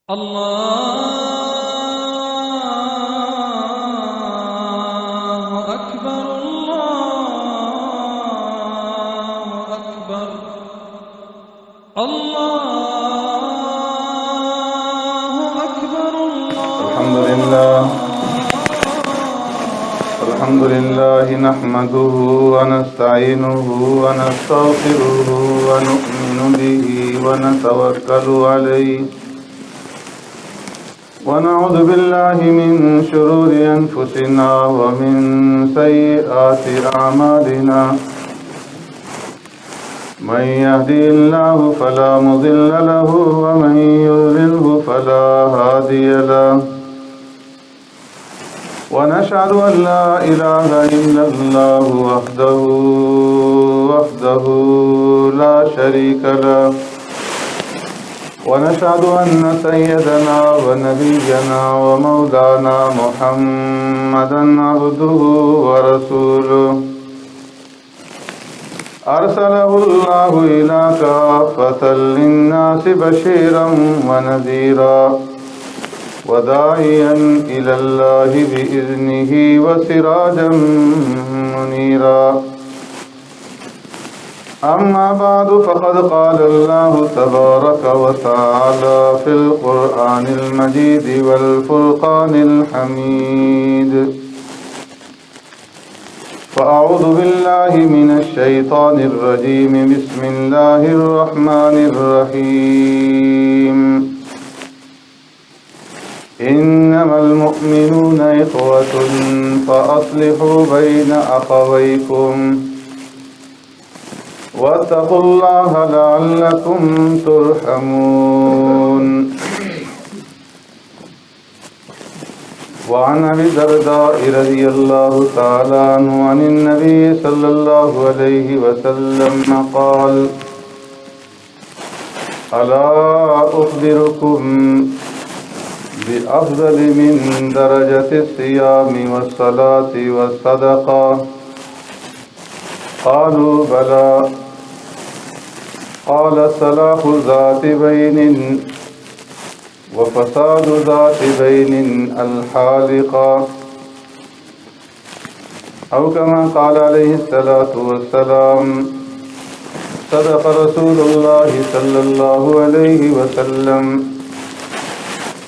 الله أكبر الله أكبر الله أكبر الحمد لله نحمده ونستعينه ونستغفره ونؤمن به ونتوكل عليه ونعوذ بالله من شرور أنفسنا ومن سيئات أعمالنا من يهدي الله فلا مضل له ومن يضلله فلا هادي له ونشهد أن لا إله إلا الله وحده لا شريك له ونشهد أن سيدنا ونبينا ومولانا محمدا عبده ورسوله أرسله الله إلى كافة للناس بشيرا ونذيرا وداعيا إلى الله بإذنه وسراجا منيرا أما بعد فقد قال الله تبارك وتعالى في القرآن المجيد والفرقان الحميد فأعوذ بالله من الشيطان الرجيم بسم الله الرحمن الرحيم إنما المؤمنون إخوة فأصلحوا بين أخويكم واتقوا الله لعلكم ترحمون وعن أبي الدرداء رضي الله تعالى عنه عن النبي صلى الله عليه وسلم قال ألا أخبركم بأفضل من درجة الصيام والصلاة والصدقة قالوا بلى قال صلاح ذات بين وفساد ذات بين الحالقة أو كما قال عليه الصلاة والسلام صدق رسول الله صلى الله عليه وسلم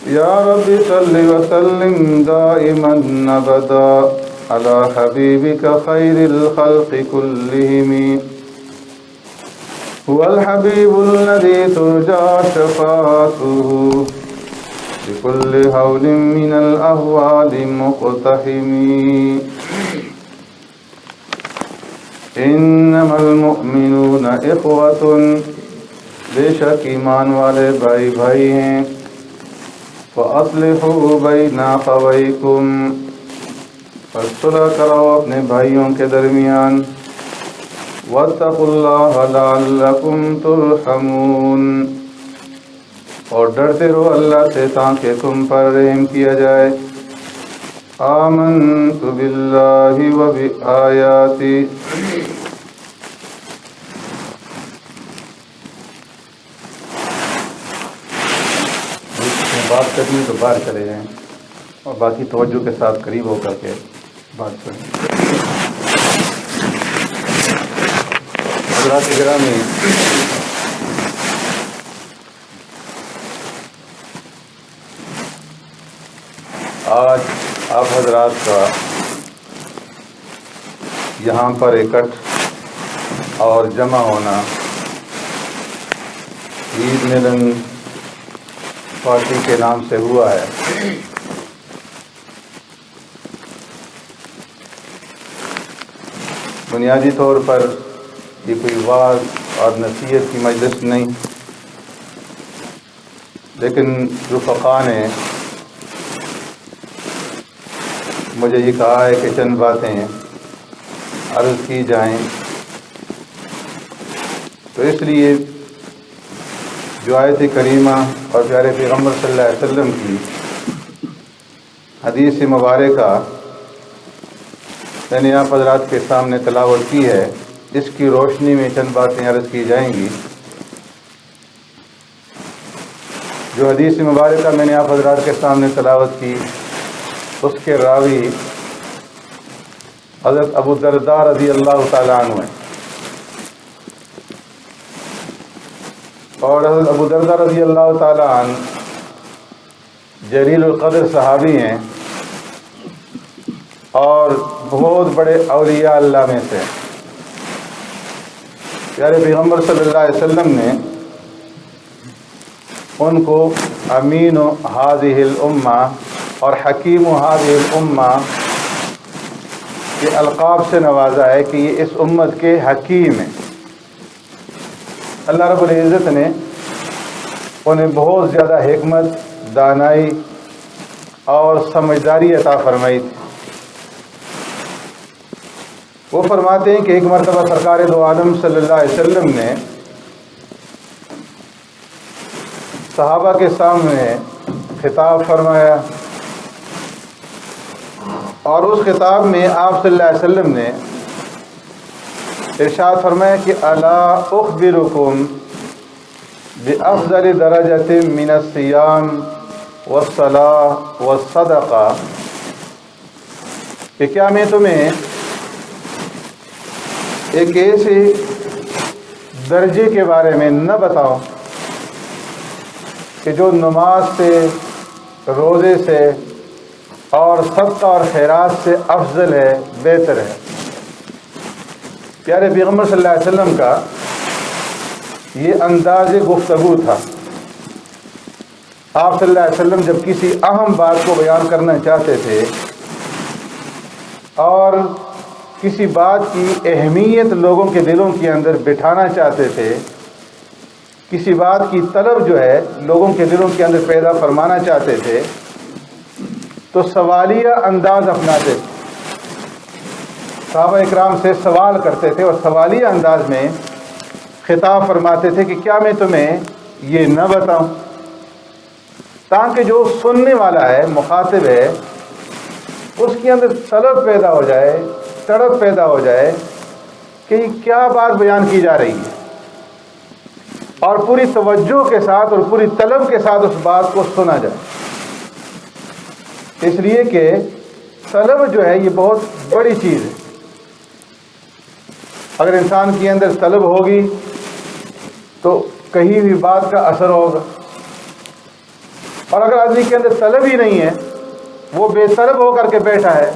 يا رب صل وسلم دائما أبدا على حبيبك خير الخلق كلهم هو الحبيب الذي ترجى شفاعته بكل هول من الأهوال مقتحم إنما المؤمنون إخوة بے شک ایمان والے بھائی بھائی ہیں فَأَصْلِحُوا بَيْنَ أَخَوَيْكُمْ پس صلح کرو اپنے بھائیوں کے درمیان وَاتَّقُوا اللَّهَ لَعَلَّكُمْ تُرْحَمُونَ اور ڈرتے رہو اللہ سے تاکہ تم پر رحم کیا جائے آمنت باللہ وبآیاتی بات کرنی تو باہر چلے جائیں اور باقی توجہ کے ساتھ قریب ہو کر کے بات کریں حضرات گرامی آج آپ حضرات کا یہاں پر اکٹھ اور جمع ہونا عید ملن پارٹی کے نام سے ہوا ہے بنیادی طور پر یہ کوئی واعظ اور نصیحت کی مجلس نہیں، لیکن رفقا نے مجھے یہ کہا ہے کہ چند باتیں عرض کی جائیں، تو اس لیے جو آیت کریمہ اور پیارے پیغمبر صلی اللہ علیہ وسلم کی حدیث مبارکہ میں نے آپ حضرات کے سامنے تلاوت کی ہے، اس کی روشنی میں چند باتیں عرض کی جائیں گی۔ جو حدیث مبارکہ میں نے آپ حضرات کے سامنے تلاوت کی اس کے راوی حضرت ابو الدرداء رضی اللہ تعالیٰ عنہ ہیں، اور حضرت ابو الدرداء رضی اللہ تعالیٰ عنہ جلیل القدر صحابی ہیں اور بہت بڑے اولیاء اللہ میں سے۔ پیارے پیغمبر صلی اللہ علیہ وسلم نے ان کو امین هذه الامہ اور حکیم هذه الامہ کے القاب سے نوازا ہے کہ یہ اس امت کے حکیم ہیں۔ اللہ رب العزت نے انہیں بہت زیادہ حکمت، دانائی اور سمجھداری عطا فرمائی تھی۔ وہ فرماتے ہیں کہ ایک مرتبہ سرکار دو عالم صلی اللہ علیہ وسلم نے صحابہ کے سامنے خطاب فرمایا، اور اس خطاب میں آپ صلی اللہ علیہ وسلم نے ارشاد فرمایا کہ الا اخبرکم بافضل درجۃ من الصیام والصلاۃ والصدقہ، کہ کیا میں تمہیں ایک ایسے درجے کے بارے میں نہ بتاؤں کہ جو نماز سے، روزے سے اور صدقہ اور خیرات سے افضل ہے، بہتر ہے۔ پیارے پیغمبر صلی اللہ علیہ وسلم کا یہ انداز گفتگو تھا۔ آپ صلی اللہ علیہ وسلم جب کسی اہم بات کو بیان کرنا چاہتے تھے اور کسی بات کی اہمیت لوگوں کے دلوں کے اندر بٹھانا چاہتے تھے، کسی بات کی طلب جو ہے لوگوں کے دلوں کے اندر پیدا فرمانا چاہتے تھے، تو سوالیہ انداز اپناتے تھے۔ صحابہ اکرام سے سوال کرتے تھے اور سوالیہ انداز میں خطاب فرماتے تھے کہ کیا میں تمہیں یہ نہ بتاؤں، تاکہ جو سننے والا ہے، مخاطب ہے، اس کے اندر طلب پیدا ہو جائے، تڑپ پیدا ہو جائے کہ یہ کیا بات بیان کی جا رہی ہے، اور پوری توجہ کے ساتھ اور پوری طلب کے ساتھ اس بات کو سنا جائے۔ اس لیے کہ طلب جو ہے یہ بہت بڑی چیز ہے۔ اگر انسان کے اندر طلب ہوگی تو کہیں بھی بات کا اثر ہوگا، اور اگر آدمی کے اندر طلب ہی نہیں ہے، وہ بے طلب ہو کر کے بیٹھا ہے،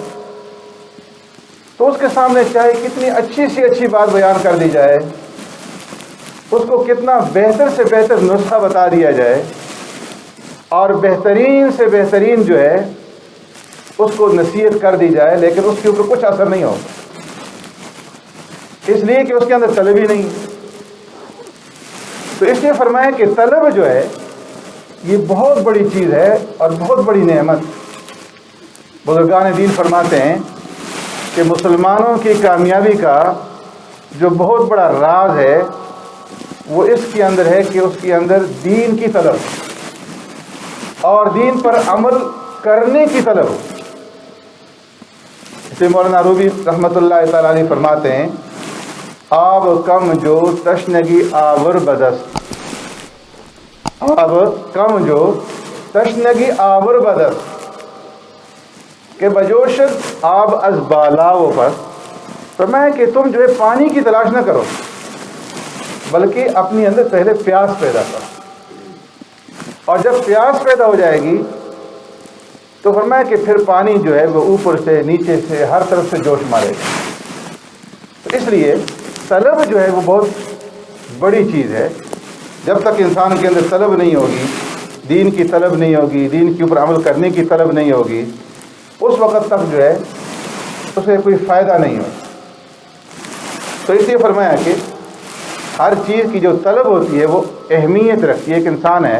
تو اس کے سامنے چاہے کتنی اچھی سے اچھی بات بیان کر دی جائے، اس کو کتنا بہتر سے بہتر نسخہ بتا دیا جائے، اور بہترین سے بہترین جو ہے اس کو نصیحت کر دی جائے، لیکن اس کے اوپر کچھ اثر نہیں ہوگا، اس لیے کہ اس کے اندر طلب ہی نہیں۔ تو اس لیے فرمایا کہ طلب جو ہے یہ بہت بڑی چیز ہے اور بہت بڑی نعمت۔ بزرگان دین فرماتے ہیں کہ مسلمانوں کی کامیابی کا جو بہت بڑا راز ہے وہ اس کے اندر ہے کہ اس کے اندر دین کی طلب اور دین پر عمل کرنے کی طلب۔ اسے مولانا روبی رحمۃ اللہ تعالیٰ علیہ فرماتے ہیں آب کم جو تشنگی آور بدست، آب کم جو تشنگی آور بدست، کہ بجوشت آب از بالا و پس، فرمایا کہ تم جو ہے پانی کی تلاش نہ کرو، بلکہ اپنی اندر پہلے پیاس پیدا کرو، اور جب پیاس پیدا ہو جائے گی تو فرمایا کہ پھر پانی جو ہے وہ اوپر سے نیچے سے ہر طرف سے جوش مارے گا۔ تو اس لیے طلب جو ہے وہ بہت بڑی چیز ہے۔ جب تک انسان کے اندر طلب نہیں ہوگی، دین کی طلب نہیں ہوگی، دین کے اوپر عمل کرنے کی طلب نہیں ہوگی، اس وقت تک جو ہے اسے کوئی فائدہ نہیں ہوگا۔ تو اس لیے فرمایا کہ ہر چیز کی جو طلب ہوتی ہے وہ اہمیت رکھتی ہے۔ ایک انسان ہے،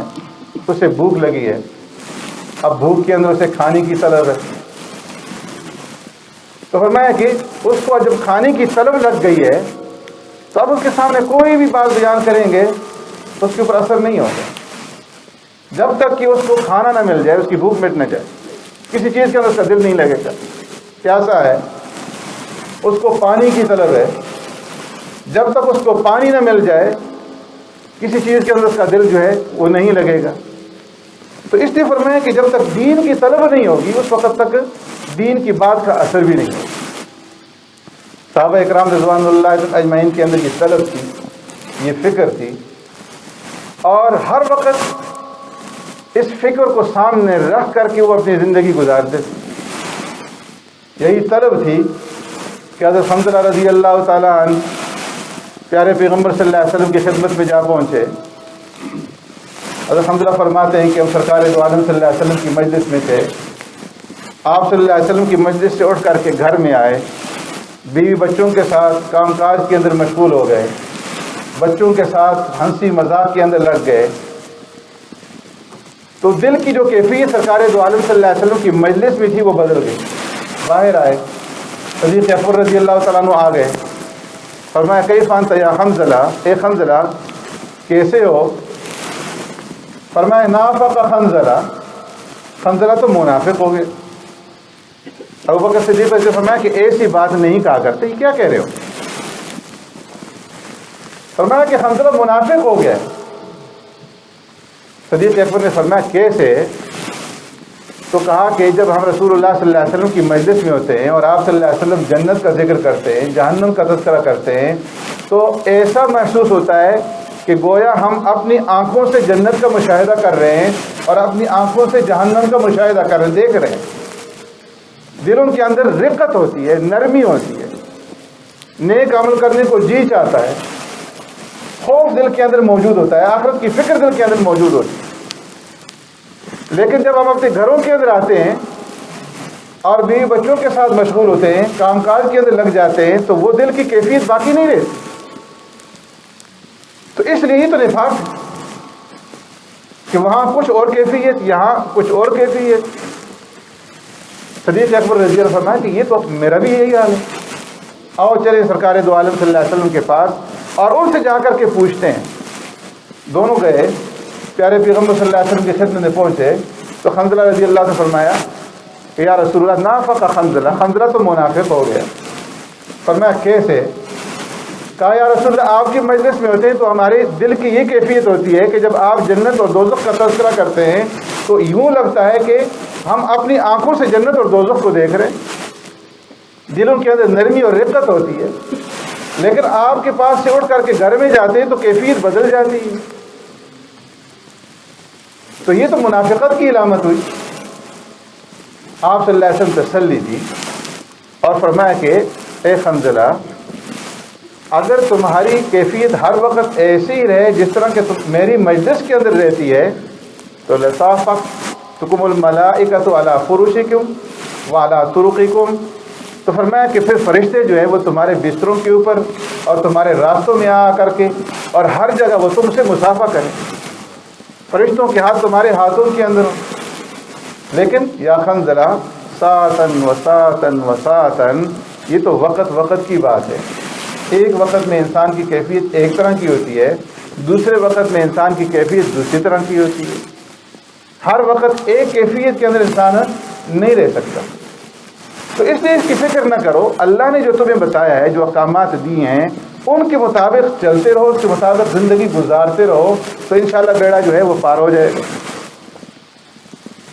اسے بھوک لگی ہے، اب بھوک کے اندر اسے کھانے کی طلب ہے، تو فرمایا کہ اس کو جب کھانے کی طلب لگ گئی ہے تو اب اس کے سامنے کوئی بھی بات بیان کریں گے تو اس کے اوپر اثر نہیں ہوگا، جب تک کہ اس کو کھانا نہ مل جائے، اس کی بھوک مٹ نہ جائے، کسی چیز کے اندر اس کا دل نہیں لگے گا۔ پیاسا ہے، اس کو پانی کی طلب ہے، جب تک اس کو پانی نہ مل جائے کسی چیز کے اندر اس کا دل جو ہے وہ نہیں لگے گا۔ تو اس لیے فرمایا کہ جب تک دین کی طلب نہیں ہوگی اس وقت تک دین کی بات کا اثر بھی نہیں ہوگا۔ صحابہ اکرام رضوان اللہ اجمعین کے اندر یہ طلب تھی، یہ فکر تھی، اور ہر وقت اس فکر کو سامنے رکھ کر کے وہ اپنی زندگی گزارتے تھے۔ یہی طلب تھی کہ حضرت حنظلہ رضی اللہ تعالیٰ عنہ پیارے پیغمبر صلی اللہ علیہ وسلم کی خدمت میں جا پہنچے۔ حضرت حنظلہ فرماتے ہیں کہ ہم سرکار دو عالم صلی اللہ علیہ وسلم کی مجلس میں تھے، آپ صلی اللہ علیہ وسلم کی مجلس سے اٹھ کر کے گھر میں آئے، بیوی بچوں کے ساتھ کام کاج کے اندر مشغول ہو گئے، بچوں کے ساتھ ہنسی مذاق کے اندر لگ گئے، تو دل کی جو کیفیت سرکار دو عالم صلی اللہ علیہ وسلم کی مجلس میں تھی وہ بدل گئی۔ باہر آئے، صدیق اکبر رضی اللہ تعالیٰ عنہ آ گئے، فرمایا کیف انت یا حنظلہ، اے حنظلہ کیسے ہو؟ فرمایا نافق حنظلہ، حنظلہ تو منافق ہو گئے۔ ابوبکر صدیق نے فرمایا کہ ایسی بات نہیں کہا کرتے، یہ کیا کہہ رہے ہو؟ فرمایا کہ حنظلہ منافق ہو گیا۔ صدیق اکبر نے فرمایا کیسے؟ تو کہا کہ جب ہم رسول اللہ صلی اللہ علیہ وسلم کی مجلس میں ہوتے ہیں اور آپ صلی اللہ علیہ وسلم جنت کا ذکر کرتے ہیں، جہنم کا تذکرہ کرتے ہیں، تو ایسا محسوس ہوتا ہے کہ گویا ہم اپنی آنکھوں سے جنت کا مشاہدہ کر رہے ہیں اور اپنی آنکھوں سے جہنم کا مشاہدہ کر رہے ہیں، دیکھ رہے ہیں۔ دلوں کے اندر رقت ہوتی ہے، نرمی ہوتی ہے، نیک عمل کرنے کو جی چاہتا ہے، خوف دل کے اندر موجود ہوتا ہے، آخرت کی فکر دل کے اندر موجود ہوتی ہے۔ لیکن جب ہم اپنے گھروں کے اندر آتے ہیں اور بیوی بچوں کے ساتھ مشغول ہوتے ہیں، کام کاج کے اندر لگ جاتے ہیں، تو وہ دل کی کیفیت باقی نہیں رہتی۔ تو اس لیے ہی تو نفاق ہے کہ وہاں کچھ اور کیفیت، یہاں کچھ اور کیفیت۔ صدیق اکبر رضی اللہ فرمایا کہ یہ تو میرا بھی یہی حال ہے، آؤ چلے سرکار دو عالم صلی اللہ علیہ وسلم کے پاس اور ان سے جا کر کے پوچھتے ہیں۔ دونوں گئے، پیارے پیغمبر صلی اللہ علیہ وسلم کی خدمت میں پہنچے تو حنظلہ رضی اللہ نے فرمایا کہ یا رسول اللہ نافق حنظلہ، حنظلہ تو منافق ہو گیا۔ فرمایا کیسے؟ کہا یا رسول اللہ آپ کی مجلس میں ہوتے ہیں تو ہمارے دل کی یہ کیفیت ہوتی ہے کہ جب آپ جنت اور دوزخ کا تذکرہ کرتے ہیں تو یوں لگتا ہے کہ ہم اپنی آنکھوں سے جنت اور دوزخ کو دیکھ رہے ہیں، دلوں کے اندر نرمی اور رقت ہوتی ہے، لیکن آپ کے پاس سے اٹھ کر کے گھر میں جاتے ہیں تو کیفیت بدل جاتی ہے۔ تو یہ تو منافقت کی علامت ہوئی۔ آپ صلی اللہ علیہ وسلم تسلی دی اور فرمایا کہ اے حنظلہ اگر تمہاری کیفیت ہر وقت ایسی ہی رہے جس طرح کہ تم میری مجلس کے اندر رہتی ہے تو لصافقتکم الملائکۃ علی فرشکم وعلی طرقکم، تو فرمایا کہ پھر فرشتے جو ہیں وہ تمہارے بستروں کے اوپر اور تمہارے راستوں میں آ کر کے اور ہر جگہ وہ تم سے مصافحہ کریں، فرشتوں کے ہاتھ تمہارے ہاتھوں کے اندر ہوں۔ لیکن یا حنظلہ ساعتن و ساعتن و ساعتن، یہ تو وقت وقت کی بات ہے۔ ایک وقت میں انسان کی کیفیت ایک طرح کی ہوتی ہے، دوسرے وقت میں انسان کی کیفیت دوسری طرح کی ہوتی ہے۔ ہر وقت ایک کیفیت کے اندر انسان نہیں رہ سکتا۔ تو اس لیے اس کی فکر نہ کرو، اللہ نے جو تمہیں بتایا ہے، جو احکامات دی ہیں، ان کے مطابق چلتے رہو، اس کے مطابق زندگی گزارتے رہو، تو انشاءاللہ بیڑا جو ہے وہ پار ہو جائے گا۔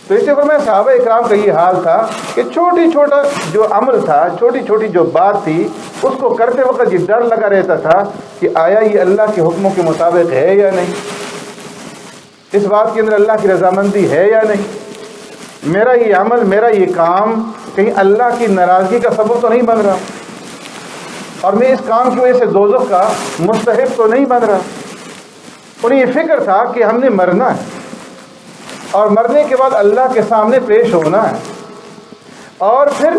تو اس سے فرمایا صحابہ اکرام کا یہ حال تھا کہ چھوٹی چھوٹا جو عمل تھا، چھوٹی چھوٹی جو بات تھی، اس کو کرتے وقت یہ ڈر لگا رہتا تھا کہ آیا یہ اللہ کے حکموں کے مطابق ہے یا نہیں، اس بات کے اندر اللہ کی رضامندی ہے یا نہیں، میرا یہ عمل، میرا یہ کام کہیں اللہ کی ناراضگی کا سبب تو نہیں بن رہا، اور میں اس کام کی وجہ سے دوزخ کا مستحق تو نہیں بن رہا۔ انہیں یہ فکر تھا کہ ہم نے مرنا ہے اور مرنے کے بعد اللہ کے سامنے پیش ہونا ہے اور پھر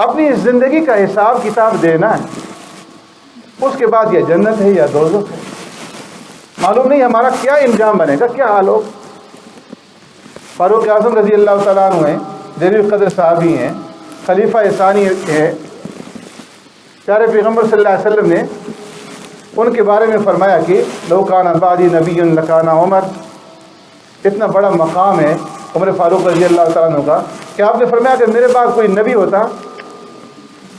اپنی زندگی کا حساب کتاب دینا ہے، اس کے بعد یہ جنت ہے یا دوزخ ہے، معلوم نہیں ہمارا کیا انجام بنے گا، کیا حال ہو۔ فاروق اعظم رضی اللہ تعالیٰ عنہ ہیں، جلیل قدر صحابی ہیں، خلیفہ ثانی ہیں، پیارے پیغمبر صلی اللہ علیہ وسلم نے ان کے بارے میں فرمایا کہ لو کان بعدی نبی لکان عمر، اتنا بڑا مقام ہے عمر فاروق رضی اللہ تعالیٰ عنہ کا کہ آپ نے فرمایا کہ میرے بعد کوئی نبی ہوتا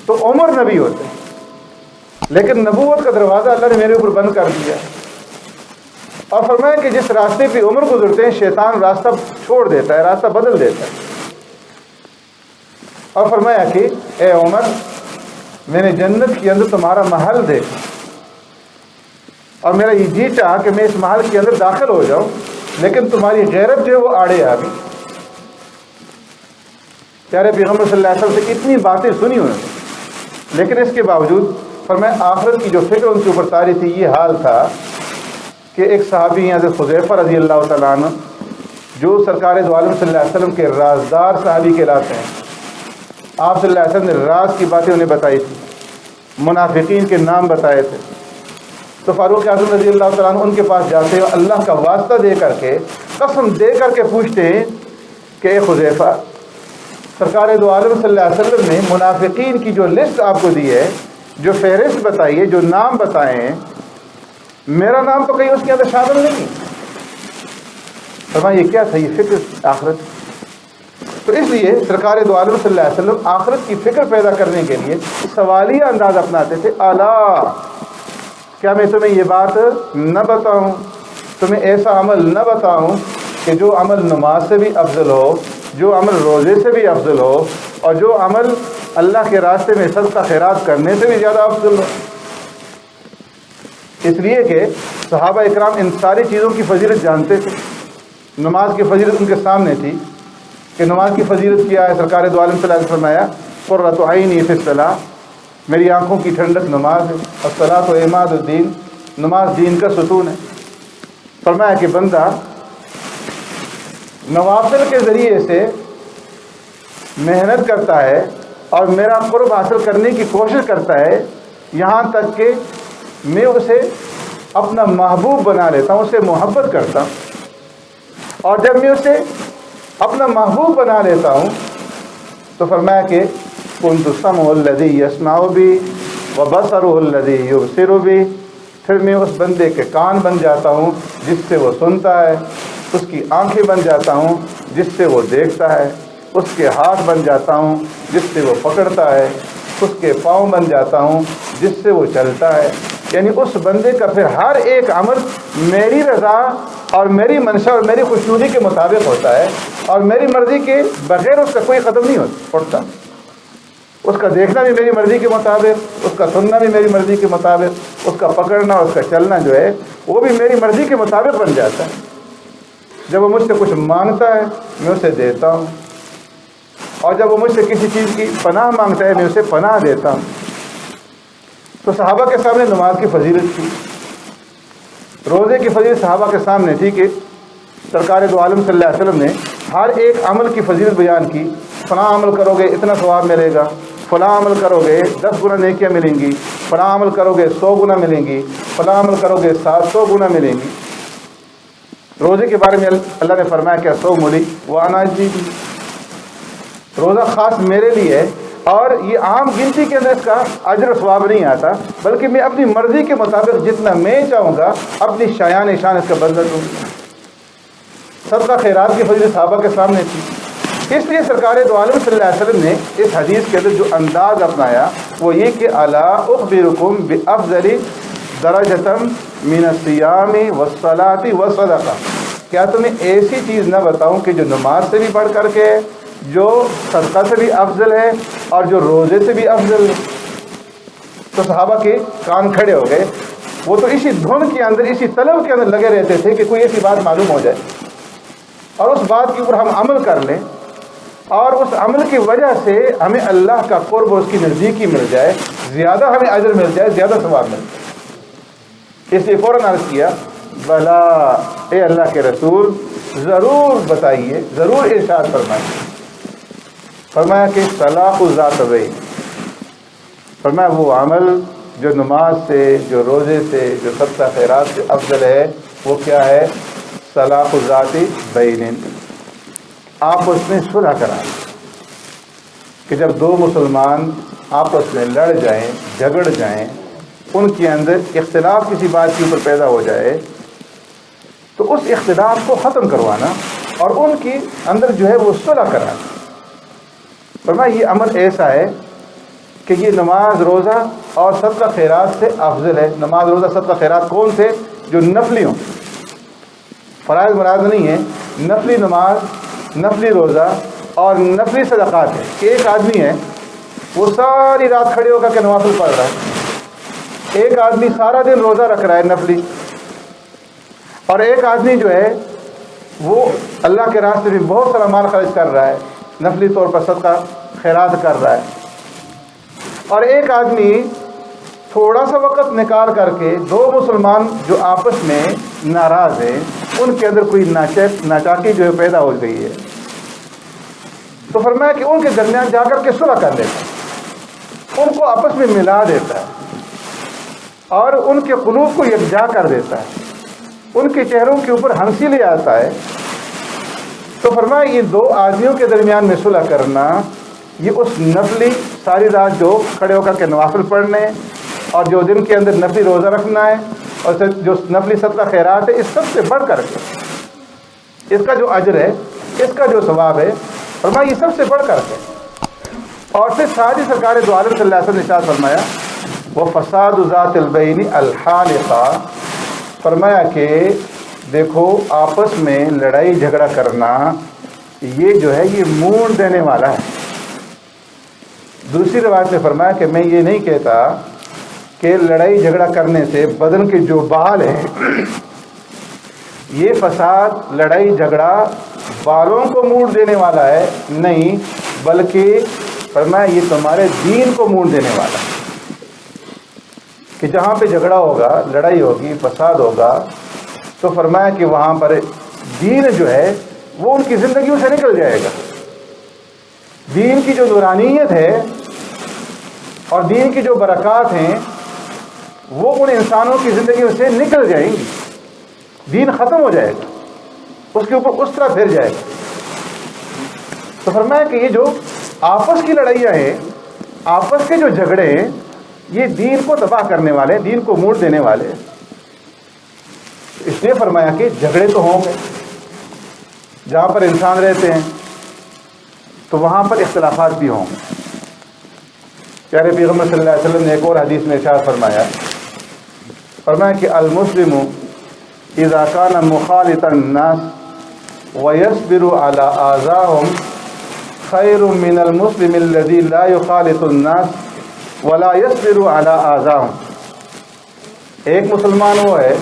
تو عمر نبی ہوتے، لیکن نبوت کا دروازہ اللہ نے میرے اوپر بند کر دیا، اور فرمایا کہ جس راستے پہ عمر گزرتے ہیں شیطان راستہ چھوڑ دیتا ہے، راستہ بدل دیتا ہے۔ اور فرمایا کہ اے عمر، میں نے جنت کے اندر تمہارا محل دیکھا اور میرا یہ جی چاہا کہ میں اس محل کے اندر داخل ہو جاؤں، لیکن تمہاری غیرت جو ہے وہ آڑے آ گئی۔ پیارے پیغمبر صلی اللہ علیہ وسلم سے اتنی باتیں سنی انہوں نے، لیکن اس کے باوجود فرمایا آخرت کی جو فکر ان کے اوپر طاری تھی، یہ حال تھا کہ ایک صحابی ہیں حضرت حذیفہ رضی اللہ تعالیٰ عنہ، جو سرکار دو عالم صلی اللہ علیہ وسلم کے رازدار صحابی کہلاتے ہیں، آپ صلی اللہ علیہ وسلم نے راز کی باتیں انہیں بتائی تھی، منافقین کے نام بتائے تھے۔ تو فاروق اعظم رضی اللہ تعالیٰ عنہ ان کے پاس جاتے ہیں، اللہ کا واسطہ دے کر کے، قسم دے کر کے پوچھتے ہیں کہ اے حذیفہ، سرکار دو عالم صلی اللہ علیہ وسلم نے منافقین کی جو لسٹ آپ کو دی ہے، جو فہرست بتائی ہے، جو نام بتائے ہیں، میرا نام تو کہیں اس کے اندر شامل نہیں۔ فرمایا یہ کیا تھا؟ یہ فکر آخرت۔ تو اس لیے سرکار دو عالم صلی اللہ علیہ وسلم آخرت کی فکر پیدا کرنے کے لیے سوالیہ انداز اپناتے تھے۔ اعلیٰ، کیا میں تمہیں یہ بات نہ بتاؤں، تمہیں ایسا عمل نہ بتاؤں کہ جو عمل نماز سے بھی افضل ہو، جو عمل روزے سے بھی افضل ہو، اور جو عمل اللہ کے راستے میں صدقہ خیرات کرنے سے بھی زیادہ افضل ہو؟ اس لیے کہ صحابہ اکرام ان ساری چیزوں کی فضیلت جانتے تھے۔ نماز کی فضیلت ان کے سامنے تھی کہ نماز کی فضیلت کیا ہے۔ سرکار دو عالم صلی اللہ علیہ وسلم فرمایا قرۃ عینی فی الصلاۃ، میری آنکھوں کی ٹھنڈک نماز ہے، الصلاۃ عماد الدین، نماز دین کا ستون ہے۔ فرمایا کہ بندہ نوافل کے ذریعے سے محنت کرتا ہے اور میرا قرب حاصل کرنے کی کوشش کرتا ہے، یہاں تک کہ میں اسے اپنا محبوب بنا لیتا ہوں، اسے محبت کرتا ہوں، اور جب میں اسے اپنا محبوب بنا لیتا ہوں تو فرمایا کہ کنت سمعہ الذی یسمع بہ وبصرہ الذی یبصر بہ، پھر میں اس بندے کے کان بن جاتا ہوں جس سے وہ سنتا ہے، اس کی آنکھیں بن جاتا ہوں جس سے وہ دیکھتا ہے، اس کے ہاتھ بن جاتا ہوں جس سے وہ پکڑتا ہے، اس کے پاؤں بن جاتا ہوں جس سے وہ چلتا ہے۔ یعنی اس بندے کا پھر ہر ایک عمل میری رضا اور میری منشا اور میری خوشنودی کے مطابق ہوتا ہے، اور میری مرضی کے بغیر اس کا کوئی قدم نہیں اٹھتا۔ اس کا دیکھنا بھی میری مرضی کے مطابق، اس کا سننا بھی میری مرضی کے مطابق، اس کا پکڑنا اور اس کا چلنا جو ہے وہ بھی میری مرضی کے مطابق بن جاتا ہے۔ جب وہ مجھ سے کچھ مانگتا ہے میں اسے دیتا ہوں، اور جب وہ مجھ سے کسی چیز کی پناہ مانگتا ہے میں اسے پناہ دیتا ہوں۔ تو صحابہ کے سامنے نماز کی فضیلت تھی، روزے کی فضیلت صحابہ کے سامنے تھی کہ سرکار دو عالم صلی اللہ علیہ وسلم نے ہر ایک عمل کی فضیلت بیان کی۔ فلاں عمل کرو گے اتنا ثواب ملے گا، فلاں عمل کرو گے 10 گنا نیکیاں ملیں گی، فلاں عمل کرو گے 100 گنا ملیں گی، فلاں عمل کرو گے 700 گنا ملیں گی۔ روزے کے بارے میں اللہ نے فرمایا کہ سو مولی وانا جی، روزہ خاص میرے لیے ہے، اور یہ عام گنتی کے اندر اس کا اجر و ثواب نہیں آتا، بلکہ میں اپنی مرضی کے مطابق جتنا میں چاہوں گا اپنی شایان شان اس کا بدلہ دوں۔ صدقہ خیرات کی فضیلت صحابہ کے سامنے تھی، اس لیے سرکار دو عالم صلی اللہ علیہ وسلم نے اس حدیث کے اندر جو انداز اپنایا وہ یہ کہ الا اخبرکم بافضل درجۃ من الصیام والصلاۃ والصدقہ، کیا تمہیں ایسی چیز نہ بتاؤں کہ جو نماز سے بھی بڑھ کر کے، جو صدقہ سے بھی افضل ہے، اور جو روزے سے بھی افضل ہے؟ تو صحابہ کے کان کھڑے ہو گئے، وہ تو اسی دھن کے اندر، اسی طلب کے اندر لگے رہتے تھے کہ کوئی ایسی بات معلوم ہو جائے اور اس بات کے اوپر ہم عمل کر لیں، اور اس عمل کی وجہ سے ہمیں اللہ کا قرب اور اس کی نزدیکی مل جائے، زیادہ ہمیں اجر مل جائے، زیادہ ثواب مل جائے۔ اس لیے فوراً عرض کیا بلا، اے اللہ کے رسول ضرور بتائیے، ضرور ارشاد فرمائیے۔ فرمایا کہ صلاح ذات بین، فرمایا وہ عمل جو نماز سے، جو روزے سے، جو صدقہ خیرات سے افضل ہے، وہ کیا ہے؟ صلاح ذات بین، آپ اس میں صلح کرائیں، کہ جب دو مسلمان آپس میں لڑ جائیں، جھگڑ جائیں، ان کے اندر اختلاف کسی بات کے اوپر پیدا ہو جائے تو اس اختلاف کو ختم کروانا اور ان کی اندر جو ہے وہ صلح کرانا۔ فرمایا یہ عمل ایسا ہے کہ یہ نماز روزہ اور صدقہ خیرات سے افضل ہے۔ نماز روزہ صدقہ خیرات کون سے؟ جو نفلی ہوں، فرائض مراد نہیں ہے، نفلی نماز، نفلی روزہ اور نفلی صدقات ہے کہ ایک آدمی ہے وہ ساری رات کھڑے ہو کر کے نوافل پڑھ رہا ہے، ایک آدمی سارا دن روزہ رکھ رہا ہے نفلی، اور ایک آدمی جو ہے وہ اللہ کے راستے میں بہت سارا مال خرچ کر رہا ہے، نفلی طور پر صدقہ خیرات کر رہا ہے، اور ایک آدمی تھوڑا سا وقت نکال کر کے دو مسلمان جو آپس میں ناراض ہیں ان کے اندر کوئی ناچاکی جو ہے پیدا ہو گئی ہے، تو فرمایا کہ ان کے درمیان جا کر کے صلح کر دیتا ہے، ان کو آپس میں ملا دیتا ہے اور ان کے قلوب کو یکجا کر دیتا ہے، ان کے چہروں کے اوپر ہنسی لے آتا ہے۔ تو فرمایا یہ دو آدمیوں کے درمیان میں صلح کرنا، یہ اس نفلی ساری رات جو کھڑے ہو کر کے نوافل پڑھنے اور جو دن کے اندر نفلی روزہ رکھنا ہے اور جو نفلی صدقہ خیرات ہے، اس سب سے بڑھ کر کے اس کا جو اجر ہے، اس کا جو ثواب ہے، فرمایا یہ سب سے بڑھ کر کے۔ اور پھر ساتھ ہی سرکار دو عالم صلی اللہ علیہ وسلم نے ارشاد فرمایا وہ فساد ذات البین الحالقہ، فرمایا کہ دیکھو آپس میں لڑائی جھگڑا کرنا یہ جو ہے یہ مونڈ دینے والا ہے۔ دوسری روایت میں فرمایا کہ میں یہ نہیں کہتا کہ لڑائی جھگڑا کرنے سے بدن کے جو بال ہیں یہ فساد لڑائی جھگڑا بالوں کو موڑ دینے والا ہے، نہیں، بلکہ فرمایا یہ تمہارے دین کو موڑ دینے والا ہے، کہ جہاں پہ جھگڑا ہوگا، لڑائی ہوگی، فساد ہوگا، تو فرمایا کہ وہاں پر دین جو ہے وہ ان کی زندگیوں سے نکل جائے گا، دین کی جو نورانیت ہے اور دین کی جو برکات ہیں وہ ان انسانوں کی زندگیوں سے نکل جائیں گی، دین ختم ہو جائے گا، اس کے اوپر اس طرح پھر جائے گا۔ تو فرمایا کہ یہ جو آپس کی لڑائیاں ہیں، آپس کے جو جھگڑے ہیں، یہ دین کو تباہ کرنے والے، دین کو موڑ دینے والے، اس لیے فرمایا کہ جھگڑے تو ہوں گے، جہاں پر انسان رہتے ہیں تو وہاں پر اختلافات بھی ہوں گے۔ پیارے پیغمبر صلی اللہ علیہ وسلم نے ایک اور حدیث میں ارشاد فرمایا کہ المسلم اذا كان مخالطا الناس ويصبر على آذاهم خير من المسلم الذي لا يخالط الناس ولا يصبر على آذاهم۔ ایک مسلمان وہ ہے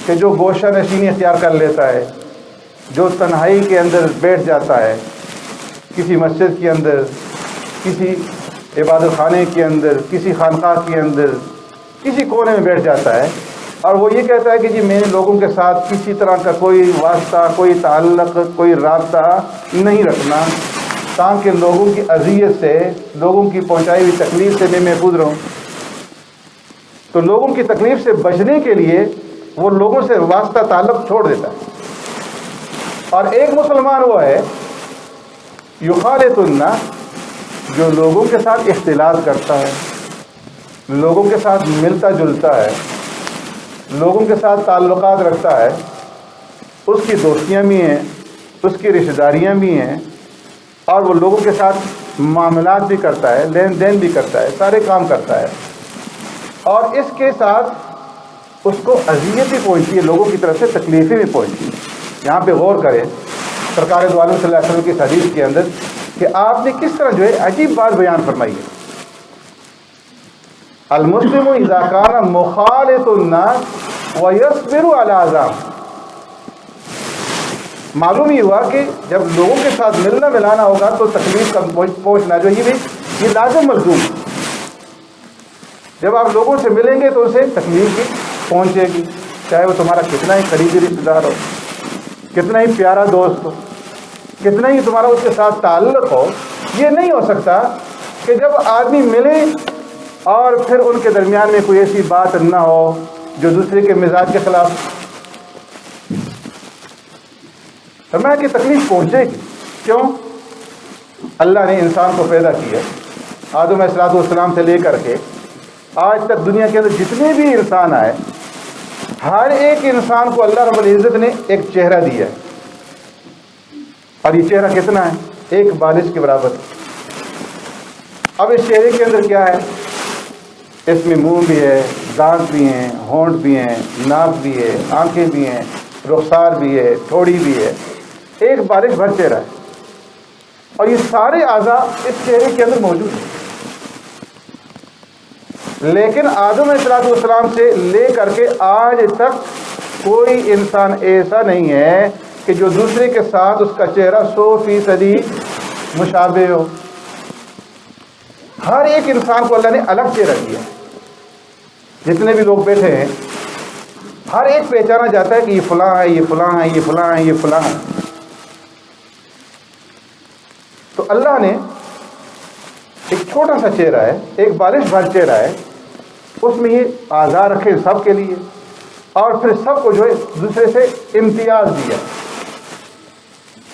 کہ جو گوشہ نشینی اختیار کر لیتا ہے، جو تنہائی کے اندر بیٹھ جاتا ہے، کسی مسجد کے اندر، کسی عبادت خانے کے اندر، کسی خانقاہ کے اندر، کسی کونے میں بیٹھ جاتا ہے اور وہ یہ کہتا ہے کہ جی میں نے لوگوں کے ساتھ کسی طرح کا کوئی واسطہ، کوئی تعلق، کوئی رابطہ نہیں رکھنا تاکہ لوگوں کی اذیت سے، لوگوں کی پہنچائی ہوئی تکلیف سے میں محفوظ رہوں، تو لوگوں کی تکلیف سے بچنے کے لیے وہ لوگوں سے واسطہ تعلق چھوڑ دیتا ہے۔ اور ایک مسلمان وہ ہے یخالط الناس، جو لوگوں کے ساتھ اختلاط کرتا ہے، لوگوں کے ساتھ ملتا جلتا ہے، لوگوں کے ساتھ تعلقات رکھتا ہے، اس کی دوستیاں بھی ہیں، اس کی رشتہ داریاں بھی ہیں، اور وہ لوگوں کے ساتھ معاملات بھی کرتا ہے، لین دین بھی کرتا ہے، سارے کام کرتا ہے، اور اس کے ساتھ اس کو اذیت بھی پہنچتی ہے، لوگوں کی طرف سے تکلیفیں بھی پہنچتی ہیں۔ یہاں پہ غور کریں سرکار دو عالم صلی اللہ علیہ وسلم کی حدیث کے اندر کہ آپ نے کس طرح جو ہے عجیب بات بیان فرمائی ہے۔ المسلم اذا كان مخالط الناس ويصبر على آذاهم، معلوم ہی ہوا کہ جب لوگوں کے ساتھ ملنا ملانا ہوگا تو تکلیف کا پہنچنا جو یہ لازم ملزوم ہے۔ جب آپ لوگوں سے ملیں گے تو اسے تکلیف بھی پہنچے گی، چاہے وہ تمہارا کتنا ہی قریبی رشتہ دار ہو، کتنا ہی پیارا دوست ہو، کتنا ہی تمہارا اس کے ساتھ تعلق ہو۔ یہ نہیں ہو سکتا کہ جب آدمی ملے اور پھر ان کے درمیان میں کوئی ایسی بات نہ ہو جو دوسرے کے مزاج کے خلاف، فرمایا کہ تکلیف پہنچے گی۔ کیوں؟ اللہ نے انسان کو پیدا کیا، آدم علیہ السلام سے لے کر کے آج تک دنیا کے اندر جتنے بھی انسان آئے، ہر ایک انسان کو اللہ رب العزت نے ایک چہرہ دیا ہے، اور یہ چہرہ کتنا ہے؟ ایک بالش کے برابر۔ اب اس چہرے کے اندر کیا ہے؟ اس میں منہ بھی ہے، دانت بھی ہیں، ہونٹ بھی ہیں، ناک بھی ہے، آنکھیں بھی ہیں، رخسار بھی ہے، ٹھوڑی بھی ہے، ایک بالش بھر چہرہ ہے، اور یہ سارے اعضاء اس چہرے کے اندر موجود ہیں۔ لیکن آدم علیہ السلام سے لے کر کے آج تک کوئی انسان ایسا نہیں ہے کہ جو دوسرے کے ساتھ اس کا چہرہ 100% مشابہ ہو۔ ہر ایک انسان کو اللہ نے الگ چہرہ دیا۔ جتنے بھی لوگ بیٹھے ہیں ہر ایک پہچانا جاتا ہے کہ یہ فلاں ہے، یہ فلاں ہے، یہ فلاں ہے، یہ فلاں ہے۔ تو اللہ نے ایک چھوٹا سا چہرہ ہے، ایک بالش بھر چہرہ ہے، اس میں یہ اعضاء رکھے سب کے لیے، اور پھر سب کو جو ہے دوسرے سے امتیاز دیا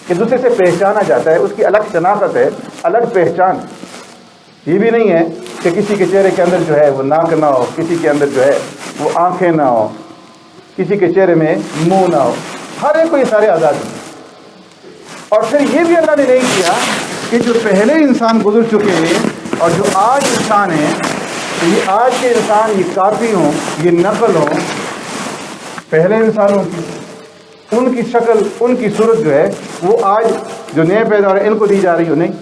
کہ دوسرے سے پہچانا جاتا ہے، اس کی الگ شناخت ہے، الگ پہچان۔ یہ بھی نہیں ہے کہ کسی کے چہرے کے اندر جو ہے وہ ناک نہ ہو، کسی کے اندر جو ہے وہ آنکھیں نہ ہو، کسی کے چہرے میں منہ نہ ہو، ہر ایک کو یہ سارے اعضاء ہیں۔ اور پھر یہ بھی اللہ نے نہیں کیا کہ جو پہلے انسان گزر چکے ہیں اور جو آج انسان ہیں، یہ آج کے انسان یہ کاپی ہوں، یہ نقل ہوں پہلے انسانوں کی، ان کی شکل، ان کی صورت جو ہے وہ آج جو نئے پیدا ہو رہے ہیں ان کو دی جا رہی ہو، نہیں۔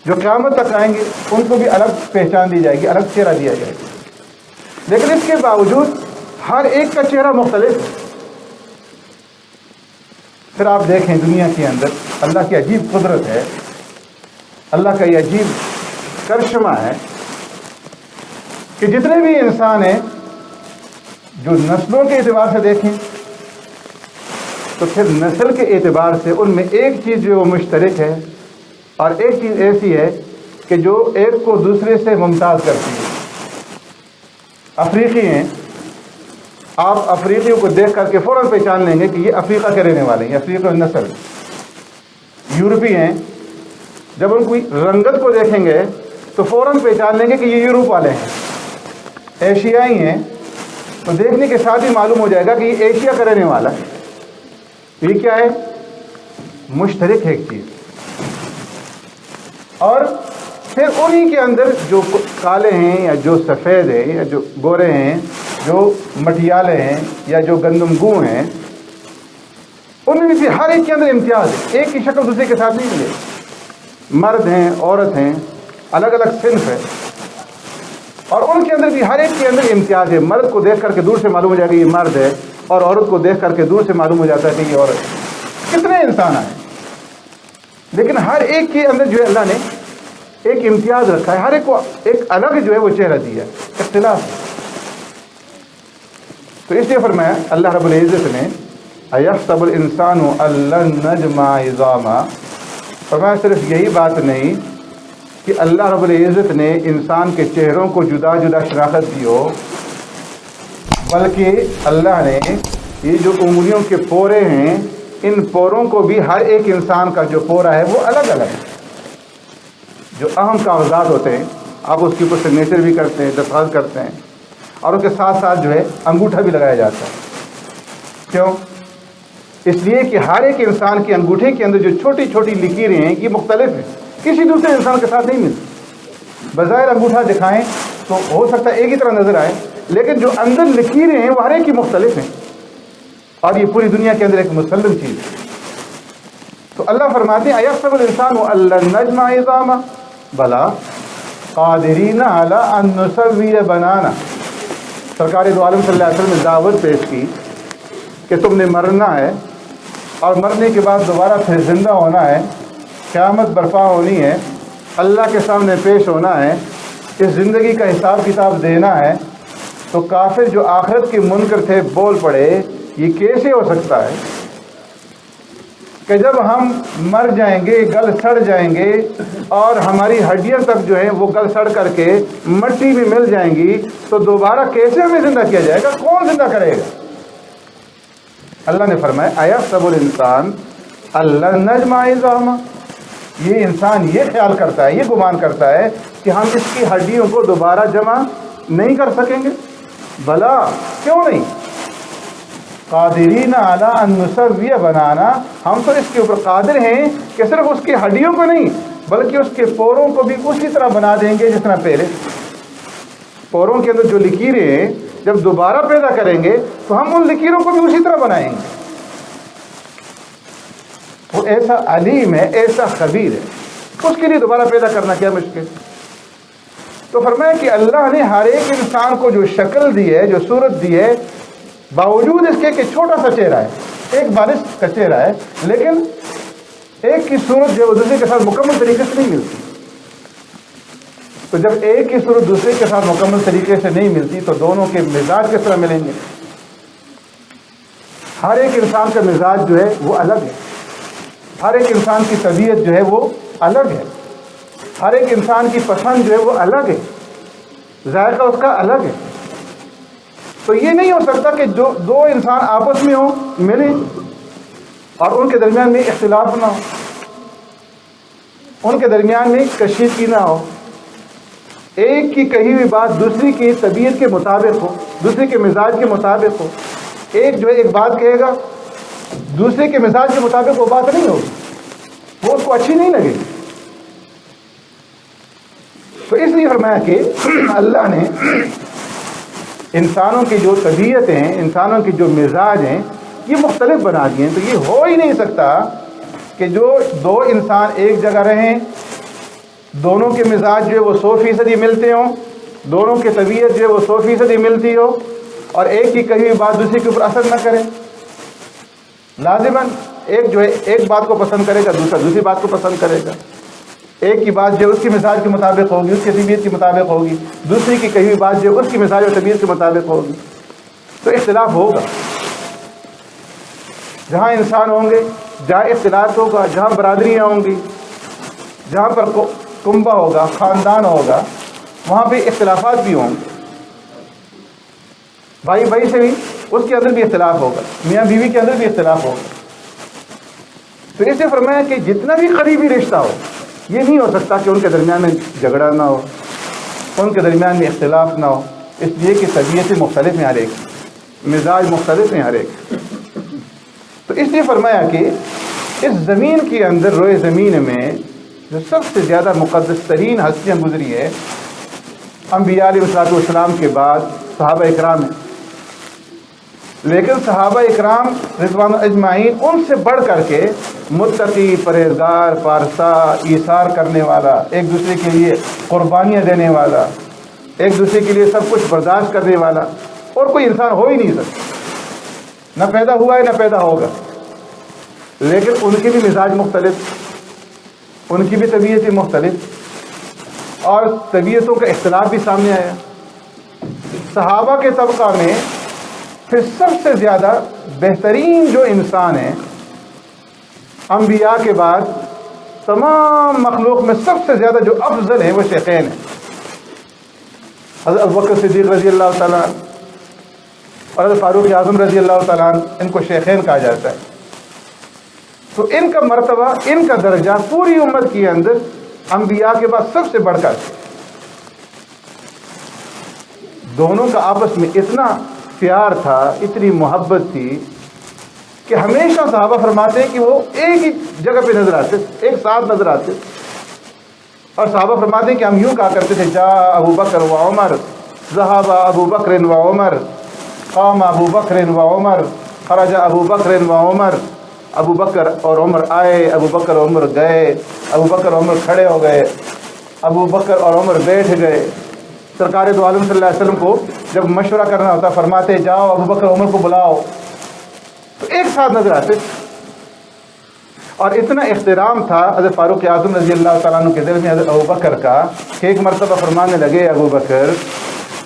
جو قیامت تک آئیں گے ان کو بھی الگ پہچان دی جائے گی، الگ چہرہ دیا جائے گا۔ لیکن اس کے باوجود ہر ایک کا چہرہ مختلف ہے۔ پھر آپ دیکھیں دنیا کے اندر اللہ کی عجیب قدرت ہے، اللہ کا یہ عجیب کرشمہ ہے کہ جتنے بھی انسان ہیں جو نسلوں کے اعتبار سے دیکھیں تو پھر نسل کے اعتبار سے ان میں ایک چیز جو وہ مشترک ہے، اور ایک چیز ایسی ہے کہ جو ایک کو دوسرے سے ممتاز کرتی ہے۔ افریقی ہیں، آپ افریقیوں کو دیکھ کر کے فوراً پہچان لیں گے کہ یہ افریقہ کے رہنے والے ہیں، افریقی نسل۔ یورپی ہیں، جب ان کی رنگت کو دیکھیں گے تو فوراً پہچان لیں گے کہ یہ یورپ والے ہیں۔ ایشیائی ہیں تو دیکھنے کے ساتھ ہی معلوم ہو جائے گا کہ یہ ایشیا کا رہنے والا ہے۔ یہ کیا ہے؟ مشترک ہے ایک چیز۔ اور پھر انہی کے اندر جو کالے ہیں یا جو سفید ہیں یا جو گورے ہیں، جو مٹیالے ہیں یا جو گندم گو ہیں، ان میں سے ہر ایک کے اندر امتیاز ہے، ایک کی شکل دوسرے کے ساتھ نہیں ملے۔ مرد ہیں، عورت ہیں، الگ الگ صنف ہے، اور ان کے اندر بھی ہر ایک کے اندر امتیاز ہے۔ مرد کو دیکھ کر کے دور سے معلوم ہو جائے گا یہ مرد ہے، اور عورت کو دیکھ کر کے دور سے معلوم ہو جاتا ہے کہ یہ عورت ہے۔ کتنے انسان ہیں، لیکن ہر ایک کے اندر جو ہے اللہ نے ایک امتیاز رکھا ہے، ہر ایک کو ایک الگ جو ہے وہ چہرہ دیا ہے، اختلاف ہے۔ تو اس لیے فرمایا اللہ رب العزت نے اَيَحْسَبُ الْإِنسَانُ أَن لَّن نَّجْمَعَ عِظَامَهُ، فرمایا صرف یہی بات نہیں کہ اللہ رب العزت نے انسان کے چہروں کو جدا جدا شناخت دی ہو، بلکہ اللہ نے یہ جو انگلیوں کے پورے ہیں، ان پوروں کو بھی ہر ایک انسان کا جو پورا ہے وہ الگ الگ ہے۔ جو اہم کاغذات ہوتے ہیں آپ اس کے اوپر سگنیچر بھی کرتے ہیں، دستخط کرتے ہیں، اور اس کے ساتھ ساتھ جو ہے انگوٹھا بھی لگایا جاتا ہے۔ کیوں؟ اس لیے کہ ہر ایک انسان کے انگوٹھے کے اندر جو چھوٹی چھوٹی لکیریں ہیں یہ مختلف ہیں، کسی دوسرے انسان کے ساتھ نہیں ملتی۔ بظاہر انگوٹھا دکھائیں تو ہو سکتا ہے ایک ہی طرح نظر آئے، لیکن جو اندر لکیریں ہیں وہ ہر ایک کی مختلف ہیں، اور یہ پوری دنیا کے اندر ایک مسلم چیز ہے۔ تو اللہ فرماتے ہیں اَيَحْسَبُ الْإِنسَانُ أَن لَّن نَّجْمَعَ عِظَامَهُ بَلَىٰ قَادِرِينَ عَلَىٰ أَن نُّسَوِّيَ بَنَانَهُ۔ سرکار دو عالم صلی اللہ علیہ وسلم نے دعوت پیش کی کہ تم نے مرنا ہے، اور مرنے کے بعد دوبارہ پھر زندہ ہونا ہے، قیامت برپا ہونی ہے، اللہ کے سامنے پیش ہونا ہے، اس زندگی کا حساب کتاب دینا ہے۔ تو کافر جو آخرت کے منکر تھے بول پڑے یہ کیسے ہو سکتا ہے کہ جب ہم مر جائیں گے، گل سڑ جائیں گے، اور ہماری ہڈیاں تک جو ہیں وہ گل سڑ کر کے مٹی میں مل جائیں گی، تو دوبارہ کیسے ہمیں زندہ کیا جائے گا؟ کون زندہ کرے گا؟ اللہ نے فرمایا اَيَحْسَبُ الْإِنسَانُ أَن لَّن نَّجْمَعَ عِظَامَهُ، یہ انسان یہ خیال کرتا ہے، یہ گمان کرتا ہے کہ ہم اس کی ہڈیوں کو دوبارہ جمع نہیں کر سکیں گے۔ بھلا کیوں نہیں؟ قادرین علی ان نسوی بنانا، ہم تو اس کے اوپر قادر ہیں کہ صرف اس کی ہڈیوں کو نہیں بلکہ اس کے پوروں کو بھی اسی طرح بنا دیں گے جس طرح پہلے۔ پوروں کے اندر جو لکیریں ہیں جب دوبارہ پیدا کریں گے تو ہم ان لکیروں کو بھی اسی طرح بنائیں گے. وہ ایسا علیم ہے، ایسا خبیر ہے، اس کے لیے دوبارہ پیدا کرنا کیا مشکل. تو فرمایا کہ اللہ نے ہر ایک انسان کو جو شکل دی ہے، جو صورت دی ہے، باوجود اس کے کہ چھوٹا سا چہرہ ہے، ایک بارش کا چہرہ ہے، لیکن ایک کی صورت جو دوسرے کے ساتھ مکمل طریقے سے نہیں ملتی. تو جب ایک کی صورت دوسرے کے ساتھ مکمل طریقے سے نہیں ملتی تو دونوں کے مزاج کس طرح ملیں گے؟ ہر ایک انسان کا مزاج جو ہے وہ الگ ہے، ہر ایک انسان کی طبیعت جو ہے وہ الگ ہے، ہر ایک انسان کی پسند جو ہے وہ الگ ہے، ذائقہ اس کا الگ ہے. تو یہ نہیں ہو سکتا کہ جو دو انسان آپس میں ہوں، ملیں اور ان کے درمیان میں اختلاف نہ ہو، ان کے درمیان میں کشیدگی نہ ہو. ایک کی کہی ہوئی بات دوسری کی طبیعت کے مطابق ہو، دوسری کے مزاج کے مطابق ہو. ایک جو ہے ایک بات کہے گا، دوسرے کے مزاج کے مطابق وہ بات نہیں ہوگی، وہ اس کو اچھی نہیں لگے گی. تو اس لیے فرمایا کہ اللہ نے انسانوں کی جو طبیعتیں ہیں، انسانوں کی جو مزاج ہیں، یہ مختلف بنا دیے ہیں. تو یہ ہو ہی نہیں سکتا کہ جو دو انسان ایک جگہ رہیں، دونوں کے مزاج جو ہے وہ 100% ملتے ہوں، دونوں کی طبیعت جو ہے وہ 100% ملتی ہو، اور ایک کی کہی ہوئی بات دوسری کے اوپر اثر نہ کرے. لازماً ایک جو ہے ایک بات کو پسند کرے گا، دوسرا دوسری بات کو پسند کرے گا. ایک کی بات جو اس کی مزاج کے مطابق ہوگی، اس کی طبیعت کے مطابق ہوگی، دوسری کی کہی ہوئی بات جو اس کی مزاج اور طبیعت کے مطابق ہوگی. تو اختلاف ہوگا. جہاں انسان ہوں گے جہاں اختلاف ہوگا، جہاں برادریاں ہوں گی، جہاں پر کنبہ ہوگا، خاندان ہوگا، وہاں پہ اختلافات بھی ہوں گے. بھائی بھائی سے بھی اس کے اندر بھی اختلاف ہوگا، میاں بیوی کے اندر بھی اختلاف ہوگا. تو اس سے فرمایا کہ جتنا بھی قریبی رشتہ ہو، یہ نہیں ہو سکتا کہ ان کے درمیان میں جھگڑا نہ ہو، ان کے درمیان میں اختلاف نہ ہو. اس لیے کہ طبیعتیں مختلف ہیں، ہر ایک مزاج مختلف ہیں ہر ایک. تو اس لیے فرمایا کہ اس زمین کے اندر، روئے زمین میں جو سب سے زیادہ مقدس ترین ہستیاں گزری ہے، انبیاء علیہ الصلوۃ والسلام کے بعد صحابہ اکرام ہیں. لیکن صحابہ اکرام رضوان اجمعین ان سے بڑھ کر کے متقی، پرہیزگار، پارسا، ایثار کرنے والا، ایک دوسرے کے لیے قربانیاں دینے والا، ایک دوسرے کے لیے سب کچھ برداشت کرنے والا اور کوئی انسان ہو ہی نہیں سکتا. نہ پیدا ہوا ہے نہ پیدا ہوگا. لیکن ان کے بھی مزاج مختلف، ان کی بھی طبیعتیں مختلف، اور طبیعتوں کا اختلاف بھی سامنے آیا. صحابہ کے طبقہ میں پھر سب سے زیادہ بہترین جو انسان ہیں انبیاء کے بعد، تمام مخلوق میں سب سے زیادہ جو افضل ہیں وہ شیخین ہیں. حضرت ابوبکر صدیق رضی اللہ تعالیٰ اور حضرت فاروق اعظم رضی اللہ تعالیٰ، ان کو شیخین کہا جاتا ہے. تو ان کا مرتبہ، ان کا درجہ پوری امت کے اندر انبیاء کے بعد سب سے بڑھ کر. دونوں کا آپس میں اتنا پیار تھا، اتنی محبت تھی کہ ہمیشہ صحابہ فرماتے ہیں کہ وہ ایک ہی جگہ پہ نظر آتے، ایک ساتھ نظر آتے. اور صحابہ فرماتے ہیں کہ ہم یوں کہا کرتے تھے، جا ابو بکر و عمر، ذهب ابو بکر و عمر، قام ابو بکر و عمر، خرج ابو بکر و عمر. ابو بکر اور عمر آئے، ابو بکر اور عمر گئے، ابو بکر اور عمر کھڑے ہو گئے، ابو بکر اور عمر بیٹھ گئے. سرکار دو عالم صلی اللہ علیہ وسلم کو جب مشورہ کرنا ہوتا فرماتے جاؤ ابو بکر عمر کو بلاؤ. تو ایک ساتھ نظر آتے. اور اتنا احترام تھا حضرت فاروق اعظم رضی اللہ تعالیٰ عنہ کے دل میں حضرت ابو بکر کا کہ ایک مرتبہ فرمانے لگے، ابو بکر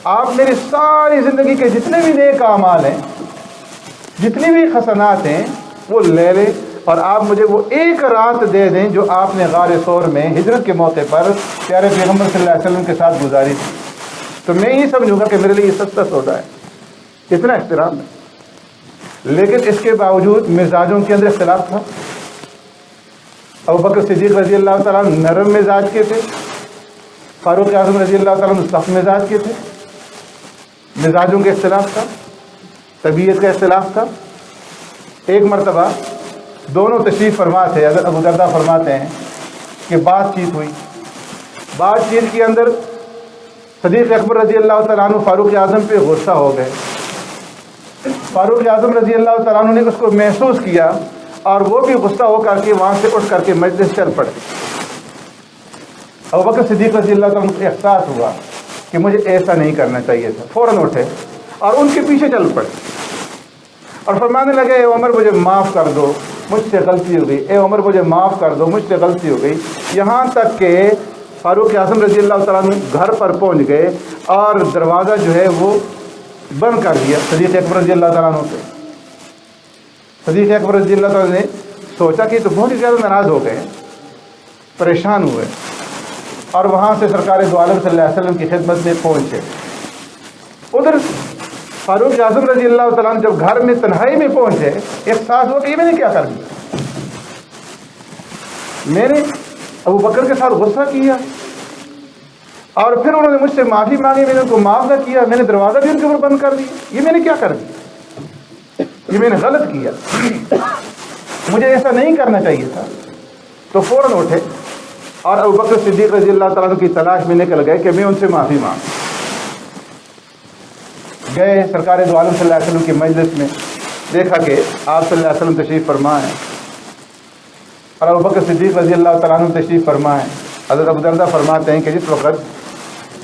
آپ میری ساری زندگی کے جتنے بھی نیک اعمال ہیں، جتنی بھی حسنات ہیں، وہ لے لیں اور آپ مجھے وہ ایک رات دے دیں جو آپ نے غار ثور میں ہجرت کے موقع پر پیارے پیغمبر صلی اللہ علیہ وسلم کے ساتھ گزاری تھی. تو میں یہ سمجھوں گا کہ میرے لیے یہ سستا سودا ہے. اتنا احترام ہے. لیکن اس کے باوجود مزاجوں کے اندر اختلاف تھا. ابو بکر صدیق رضی اللہ تعالیٰ نرم مزاج کے تھے، فاروق اعظم رضی اللہ تعالیٰ سخت مزاج کے تھے. مزاجوں کا اختلاف تھا، طبیعت کا اختلاف تھا. ایک مرتبہ دونوں تشریف فرما تھے. حضرت ابو درداء فرماتے ہیں کہ بات چیت ہوئی. بات چیت کے اندر صدیق اکبر رضی اللہ تعالیٰ عنہ فاروق اعظم پہ غصہ ہو گئے. فاروق اعظم رضی اللہ تعالیٰ عنہ نے اس کو محسوس کیا اور وہ بھی غصہ ہو کر کے وہاں سے اٹھ کر کے مجلس چل پڑے۔ ابوبکر صدیق رضی اللہ تعالیٰ عنہ کو احساس ہوا کہ مجھے ایسا نہیں کرنا چاہیے تھا، فوراً اٹھے اور ان کے پیچھے چل پڑے اور فرمانے لگے اے عمر مجھے معاف کر دو، مجھ سے غلطی ہو گئی، اے عمر مجھے معاف کر دو، مجھ سے غلطی ہو گئی، یہاں تک کہ فاروق اعظم رضی اللہ تعالیٰ عنہ گھر پر پہنچ گئے اور دروازہ جو ہے وہ بند کر دیا صدیق اکبر رضی اللہ تعالیٰ عنہ سے۔ صدیق اکبر رضی اللہ تعالیٰ نے سوچا کہ تو بہت ہی زیادہ ناراض ہو گئے، پریشان ہوئے اور وہاں سے سرکار دو عالم صلی اللہ علیہ وسلم کی خدمت میں پہنچے۔ ادھر فاروق اعظم رضی اللہ تعالیٰ عنہ جب گھر میں تنہائی میں پہنچے، احساس ہوا کہ یہ میں نے کیا کر دیا، میں نے ابو بکر کے ساتھ غصہ کیا اور پھر انہوں نے مجھ سے معافی مانگی، میں نے ان کو معاف نہ کیا، میں نے دروازہ بھی ان کے اوپر بند کر دیا، یہ میں نے کیا کر دیا، یہ میں نے غلط کیا، مجھے ایسا نہیں کرنا چاہیے تھا۔ تو فوراً اٹھے اور ابو بکر صدیق رضی اللہ تعالیٰ عنہ کی تلاش میں نکل گئے کہ میں ان سے معافی مانگ گئے۔ سرکار دو عالم صلی اللہ علیہ وسلم کی مجلس میں دیکھا کہ آپ صلی اللہ علیہ وسلم تشریف فرما ہیں اور ابو بکر صدیق رضی اللہ تعالیٰ عنہ تشریف فرما ہیں۔ حضرت ابو دردہ فرماتے ہیں کہ جس وقت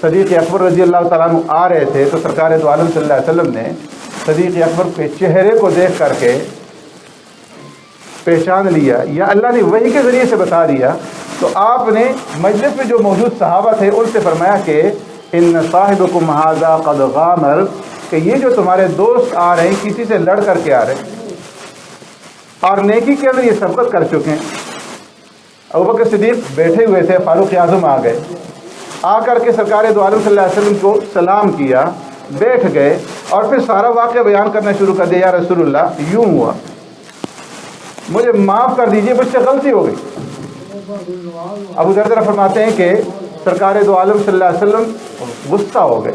صدیق اکبر رضی اللہ تعالیٰ عنہ آ رہے تھے تو سرکار دو عالم صلی اللہ علیہ وسلم نے صدیق اکبر کے چہرے کو دیکھ کر کے پہچان لیا یا اللہ نے وحی کے ذریعے سے بتا دیا، تو آپ نے مجلس میں جو موجود صحابہ تھے ان سے فرمایا کہ ان صاحبکم ھذا قد غامر، کہ یہ جو تمہارے دوست آ رہے ہیں کسی سے لڑ کر کے آ رہے ہیں اور نیکی کے اندر یہ سبقت کر چکے ہیں۔ ابوبکر صدیق بیٹھے ہوئے تھے، فاروق اعظم آ گئے، آ کر کے سرکار دو عالم صلی اللہ علیہ وسلم کو سلام کیا، بیٹھ گئے اور پھر سارا واقعہ بیان کرنا شروع کر دیا، یا رسول اللہ یوں ہوا، مجھے معاف کر دیجئے، مجھ سے غلطی ہو گئی۔ ابو دردہ فرماتے ہیں کہ سرکار دو عالم صلی اللہ علیہ وسلم غصہ ہو گئے۔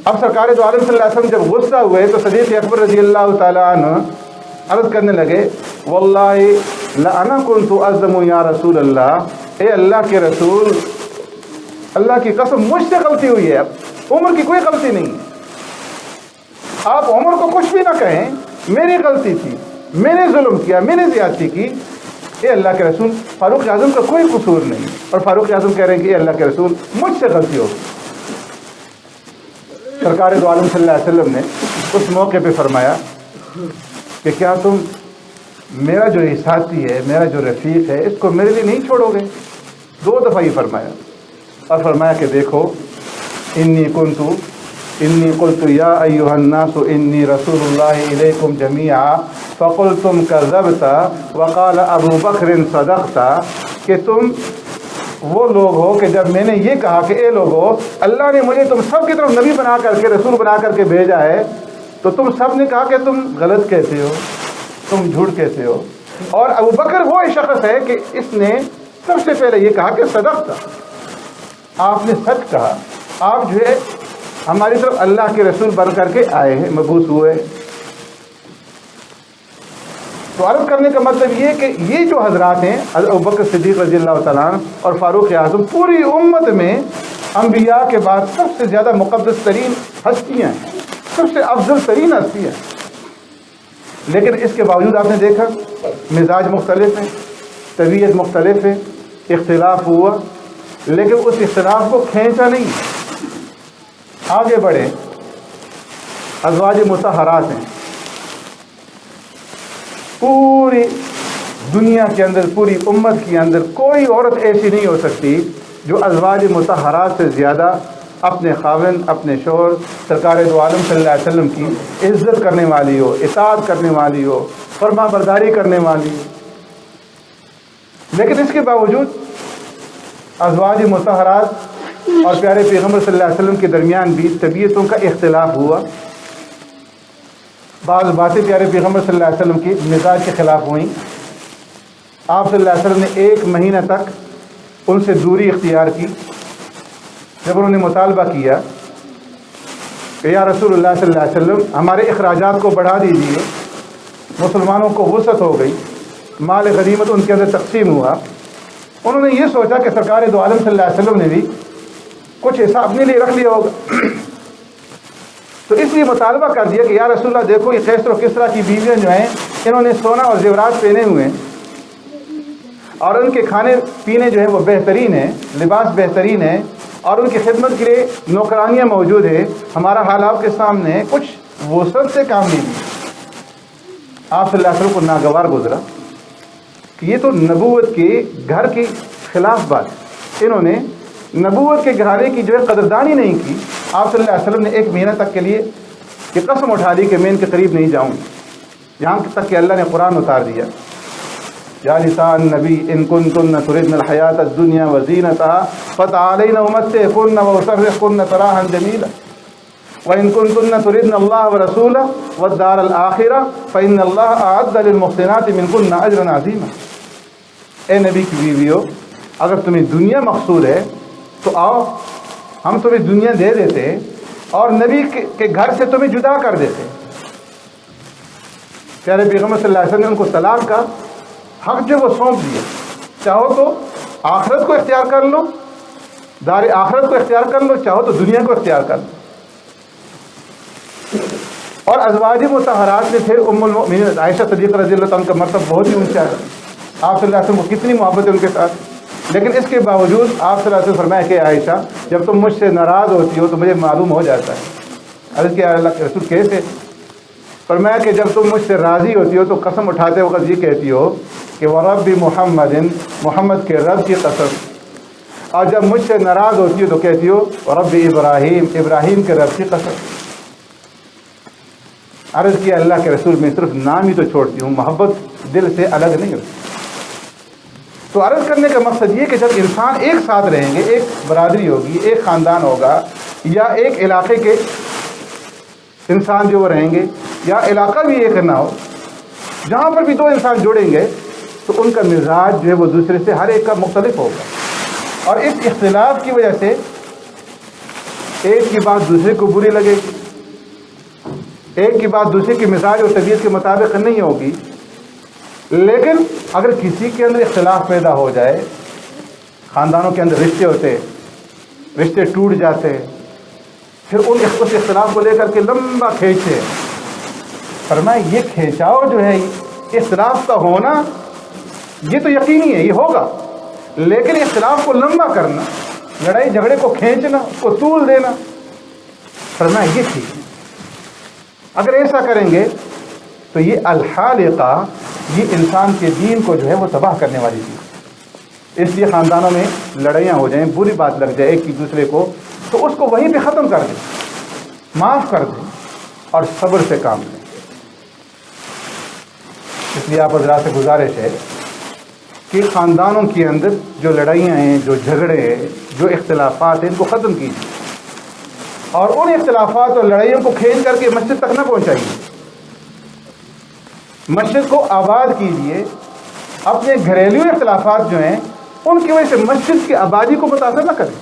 اب سرکار دو عالم صلی اللہ علیہ وسلم جب غصہ ہوئے تو صدیق اکبر رضی اللہ تعالیٰ عنہ عرض کرنے لگے واللہ لأنا كنت أعظم یا رسول اللہ، اے اللہ کے رسول، اللہ کی قسم مجھ سے غلطی ہوئی ہے، اب عمر کی کوئی غلطی نہیں، آپ عمر کو کچھ بھی نہ کہیں، میری غلطی تھی، میں نے ظلم کیا، میں نے زیادتی کی، اے اللہ کے رسول فاروق اعظم کا کوئی قصور نہیں۔ اور فاروق اعظم کہہ رہے ہیں کہ اے اللہ کے رسول مجھ سے غلطی ہو گئی۔ سرکار دو عالم صلی اللہ علیہ وسلم نے اس موقع پہ فرمایا کہ کیا تم میرا جو ساتھی ہے، میرا جو رفیق ہے، اس کو میرے لیے نہیں چھوڑو گے؟ دو دفعہ یہ فرمایا اور فرمایا کہ دیکھو انی قلت یا ایھا الناس انی رسول اللہ الیکم جمیعا فقلتم کذبت وقال ابو بکر صدقت، کہ تم وہ لوگ ہو کہ جب میں نے یہ کہا کہ اے لوگو اللہ نے مجھے تم سب کی طرف نبی بنا کر کے، رسول بنا کر کے بھیجا ہے، تو تم سب نے کہا کہ تم غلط کہتے ہو، تم جھوٹ کہتے ہو۔ اور ابو بکر وہ شخص ہے کہ اس نے سب سے پہلے یہ کہا کہ صدقت، آپ نے سچ کہا، آپ جو ہے ہماری طرف اللہ کے رسول بن کر کے آئے ہیں، مبعوث ہوئے۔ تو عرض کرنے کا مطلب یہ کہ یہ جو حضرات ہیں ابوبکر صدیق رضی اللہ تعالیٰ عنہ اور فاروق اعظم پوری امت میں انبیاء کے بعد سب سے زیادہ مقدس ترین ہستیاں ہیں، سب سے افضل ترین ہستیاں ہیں، لیکن اس کے باوجود آپ نے دیکھا مزاج مختلف ہیں، طبیعت مختلف ہے، اختلاف ہوا، لیکن اس اختلاف کو کھینچا نہیں، آگے بڑھے۔ ازواج مطہرات ہیں، پوری دنیا کے اندر، پوری امت کے اندر کوئی عورت ایسی نہیں ہو سکتی جو ازواج مطہرات سے زیادہ اپنے خاوند، اپنے شوہر سرکار دو عالم صلی اللہ علیہ وسلم کی عزت کرنے والی ہو، اطاعت کرنے والی ہو، فرما برداری کرنے والی ہو۔ لیکن اس کے باوجود ازواج مطہرات اور پیارے پیغمبر صلی اللہ علیہ وسلم کے درمیان بھی طبیعتوں کا اختلاف ہوا، بعض باتیں پیارے پیغمبر صلی اللہ علیہ وسلم کی مزاج کے خلاف ہوئیں، آپ صلی اللہ علیہ وسلم نے 1 مہینہ تک ان سے دوری اختیار کی۔ جب انہوں نے مطالبہ کیا کہ یا رسول اللہ صلی اللہ علیہ وسلم ہمارے اخراجات کو بڑھا دیجیے، مسلمانوں کو وسعت ہو گئی، مال غنیمت ان کے اندر تقسیم ہوا، انہوں نے یہ سوچا کہ سرکار دو عالم صلی اللہ علیہ وسلم نے بھی کچھ حصہ اپنے لیے رکھ لیا ہوگا، تو اس لیے مطالبہ کر دیا کہ یا رسول اللہ دیکھو یہ قیصر و کسریٰ کی بیویاں جو ہیں انہوں نے سونا اور زیورات پہنے ہوئے ہیں اور ان کے کھانے پینے جو ہیں وہ بہترین ہیں، لباس بہترین ہے اور ان کی خدمت کے لیے نوکرانیاں موجود ہیں، ہمارا حال آپ کے سامنے ہے، کچھ وسعت سے کام لیجیے۔ آپ صلی اللہ علیہ وسلم کو ناگوار گزرا کہ یہ تو نبوت کے گھر کے خلاف بات ہے، انہوں نے نبوت کے گھرانے کی جو ہے قدردانی نہیں کی۔ آپ صلی اللہ علیہ وسلم نے ایک مہینہ تک کے لیے یہ قسم اٹھا لی کہ میں ان کے قریب نہیں جاؤں، یہاں تک کہ اللہ نے قرآن اتار دیا، یا نساء النبی ان کنتن تردن الحیات الدنیا وزینتها فتعالین امتعکن واسرحکن سراحا جمیلا وان کنتن تردن اللہ ورسولہ والدار الآخرہ فإن اللہ اعد للمحسنات منکن اجرا عظیما۔ اے نبی کی بیویو، اگر تمہیں دنیا مقصود ہے تو آؤ ہم تمہیں دنیا دے دیتے اور نبی کے گھر سے تمہیں جدا کر دیتے۔ پیارے پیغمبر صلی اللہ علیہ وسلم نے ان کو طلاق کا حق جو وہ سونپ دیا، چاہو تو آخرت کو اختیار کر لو، دار آخرت کو اختیار کر لو، چاہو تو دنیا کو اختیار کر لو۔ اور ازواج مطہرات میں پھر ام المؤمنین عائشہ صدیقہ رضی اللہ عنہ کا مرتبہ بہت ہی اونچا ہے۔ آپ صلی اللہ علیہ وسلم کو کتنی محبت ہے ان کے ساتھ، لیکن اس کے باوجود آپ صلی اللہ علیہ وسلم فرمایا کہ عائشہ جب تم مجھ سے ناراض ہوتی ہو تو مجھے معلوم ہو جاتا ہے۔ عرض کیا اللہ کے رسول کیسے؟ فرمایا کہ جب تم مجھ سے راضی ہوتی ہو تو قسم اٹھاتے وقت یہ کہتی ہو کہ وَرَبِّ مُحَمَّدٍ، محمد کے رب کی قسم، اور جب مجھ سے ناراض ہوتی ہو تو کہتی ہو وَرَبِّ ابراہیم، ابراہیم کے رب کی قسم۔ عرض کیا اللہ کے رسول میں صرف نام ہی تو چھوڑتی ہوں، محبت دل سے الگ نہیں ہوتی۔ تو عرض کرنے کا مقصد یہ کہ جب انسان ایک ساتھ رہیں گے، ایک برادری ہوگی، ایک خاندان ہوگا، یا ایک علاقے کے انسان جو وہ رہیں گے، یا علاقہ بھی ایک نہ ہو، جہاں پر بھی دو انسان جڑیں گے تو ان کا مزاج جو ہے وہ دوسرے سے ہر ایک کا مختلف ہوگا، اور اس اختلاف کی وجہ سے ایک کی بات دوسرے کو بری لگے گی، ایک کی بات دوسرے کی مزاج اور طبیعت کے مطابق نہیں ہوگی۔ لیکن اگر کسی کے اندر اختلاف پیدا ہو جائے، خاندانوں کے اندر رشتے ہوتے ہیں، رشتے ٹوٹ جاتے ہیں، پھر اس اختلاف کو لے کر کے لمبا کھینچتے ہیں۔ فرمایا یہ کھینچاؤ جو ہے، اختلاف کا ہونا یہ تو یقینی ہے، یہ ہوگا، لیکن اختلاف کو لمبا کرنا، لڑائی جھگڑے کو کھینچنا، اس کو طول دینا، فرمایا یہ ٹھیک ہے۔ اگر ایسا کریں گے تو یہ الحالقہ، یہ انسان کے دین کو جو ہے وہ تباہ کرنے والی چیز۔ اس لیے خاندانوں میں لڑائیاں ہو جائیں، بری بات لگ جائے ایک دوسرے کو، تو اس کو وہیں پہ ختم کر دیں، معاف کر دیں اور صبر سے کام لیں۔ اس لیے آپ حضرات سے گزارش ہے کہ خاندانوں کے اندر جو لڑائیاں ہیں، جو جھگڑے ہیں، جو اختلافات ہیں، ان کو ختم کیجیے، اور ان اختلافات اور لڑائیوں کو کھینچ کر کے مسجد تک نہ پہنچائیے۔ مسجد کو آباد کیجیے، اپنے گھریلو اختلافات جو ہیں ان کی وجہ سے مسجد کی آبادی کو متاثر نہ کریں،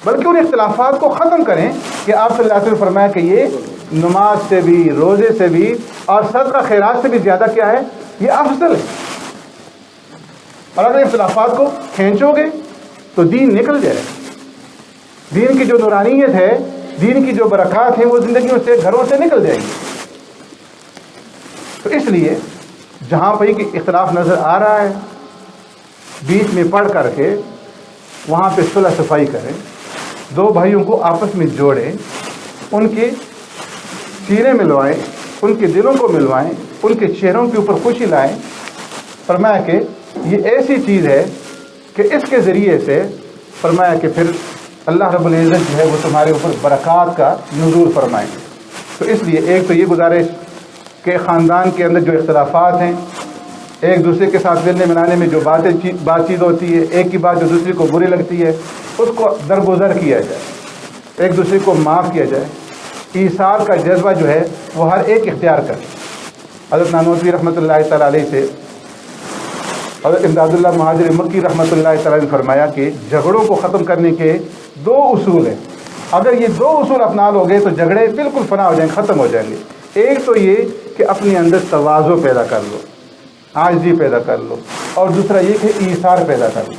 بلکہ ان اختلافات کو ختم کریں کہ آپ صلی اللہ علیہ وسلم فرمایا کہ یہ نماز سے بھی، روزے سے بھی اور صدقہ خیرات سے بھی زیادہ کیا ہے، یہ افضل ہے۔ اور اگر اختلافات کو کھینچو گے تو دین نکل جائے، دین کی جو نورانیت ہے، دین کی جو برکات ہیں، وہ زندگیوں سے، گھروں سے نکل جائے گی۔ تو اس لیے جہاں پہ کہ اختلاف نظر آ رہا ہے، بیچ میں پڑھ کر کے وہاں پہ صلح صفائی کریں، دو بھائیوں کو آپس میں جوڑیں، ان کے سینے ملوائیں، ان کے دلوں کو ملوائیں، ان کے چہروں کے اوپر خوشی لائیں۔ فرمایا کہ یہ ایسی چیز ہے کہ اس کے ذریعے سے فرمایا کہ پھر اللہ رب العزت جو ہے وہ تمہارے اوپر برکات کا نزول فرمائیں۔ تو اس لیے ایک تو یہ گزارش کہ خاندان کے اندر جو اختلافات ہیں، ایک دوسرے کے ساتھ ملنے ملانے میں جو بات چیت ہوتی ہے، ایک کی بات جو دوسرے کو بری لگتی ہے، اس کو درگزر کیا جائے، ایک دوسرے کو معاف کیا جائے، ایثار کا جذبہ جو ہے وہ ہر ایک اختیار کرے۔ حضرت نانوتوی رحمۃ اللہ تعالیٰ علیہ سے حضرت امداد اللہ مہاجر مکی رحمۃ اللہ تعالیٰ نے فرمایا کہ جھگڑوں کو ختم کرنے کے دو اصول ہیں، اگر یہ دو اصول اپنا لو گے تو جھگڑے بالکل فنا ہو جائیں گے، ختم ہو جائیں گے۔ ایک تو یہ کہ اپنے اندر تواضع پیدا کر لو، عاجزی پیدا کر لو، اور دوسرا یہ کہ ایثار پیدا کر لو۔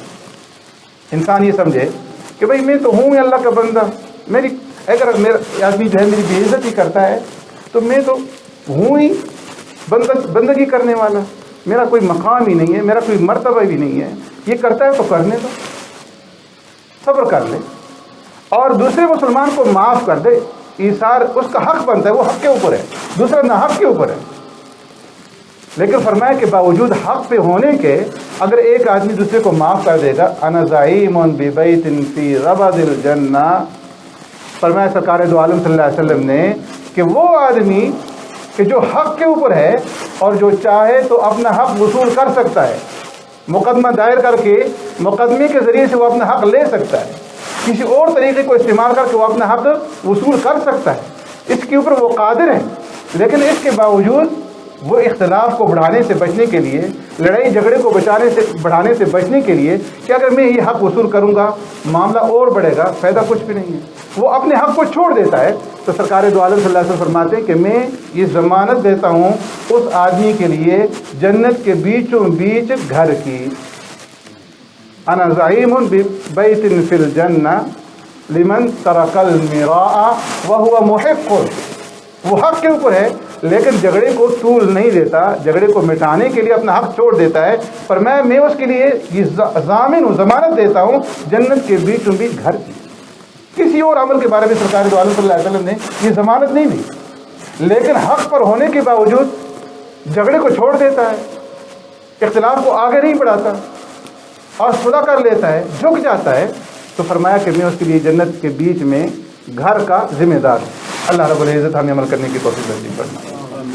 انسان یہ سمجھے کہ بھئی میں تو ہوں اللہ کا بندہ، میری اگر میرا آدمی جو ہے میری بے عزتی کرتا ہے تو میں تو ہوں ہی بندگی کرنے والا، میرا کوئی مقام ہی نہیں ہے، میرا کوئی مرتبہ بھی نہیں ہے، یہ کرتا ہے تو کرنے دو، صبر کر لے اور دوسرے مسلمان کو معاف کر دے، ایثار اس کا حق بنتا ہے، وہ حق کے اوپر ہے، دوسرا نہ حق کے اوپر ہے۔ لیکن فرمایا کہ باوجود حق پہ ہونے کے اگر ایک آدمی دوسرے کو معاف کر دے گا، انا زعیم ببیت فی ربد الجنہ، فرمایا سرکار دو عالم صلی اللہ علیہ وسلم نے کہ وہ آدمی کہ جو حق کے اوپر ہے اور جو چاہے تو اپنا حق وصول کر سکتا ہے، مقدمہ دائر کر کے مقدمے کے ذریعے سے وہ اپنا حق لے سکتا ہے، کسی اور طریقے کو استعمال کر کے وہ اپنا حق وصول کر سکتا ہے، اس کے اوپر وہ قادر ہیں۔ لیکن اس کے باوجود وہ اختلاف کو بڑھانے سے بچنے کے لیے، لڑائی جھگڑے کو بڑھانے سے بچنے کے لیے کہ اگر میں یہ حق وصول کروں گا معاملہ اور بڑھے گا، فائدہ کچھ بھی نہیں ہے، وہ اپنے حق کو چھوڑ دیتا ہے۔ تو سرکار دو عالم صلی اللہ علیہ وسلم فرماتے ہیں کہ میں یہ ضمانت دیتا ہوں اس آدمی کے لیے جنت کے بیچوں بیچ گھر کی، انا زعیم ببیت فی الجنہ لمن ترک المراء وهو محق، وہ حق کے اوپر ہے لیکن جھگڑے کو طول نہیں دیتا، جھگڑے کو مٹانے کے لیے اپنا حق چھوڑ دیتا ہے، پر میں اس کے لیے یہ ضامن ہوں، ضمانت دیتا ہوں جنت کے بیچوں بیچ گھر کی۔ کسی اور عمل کے بارے میں سرکار دو عالم صلی اللہ علیہ وسلم نے یہ ضمانت نہیں دی، لیکن حق پر ہونے کے باوجود جھگڑے کو چھوڑ دیتا ہے، اختلاف کو آگے نہیں بڑھاتا اور صلح کر لیتا ہے، جھک جاتا ہے، تو فرمایا کہ میں اس کے لیے جنت کے بیچ میں گھر کا ذمہ دار ہوں۔ اللہ رب العزت ہمیں عمل کرنے کی توفیق نصیب فرمائے۔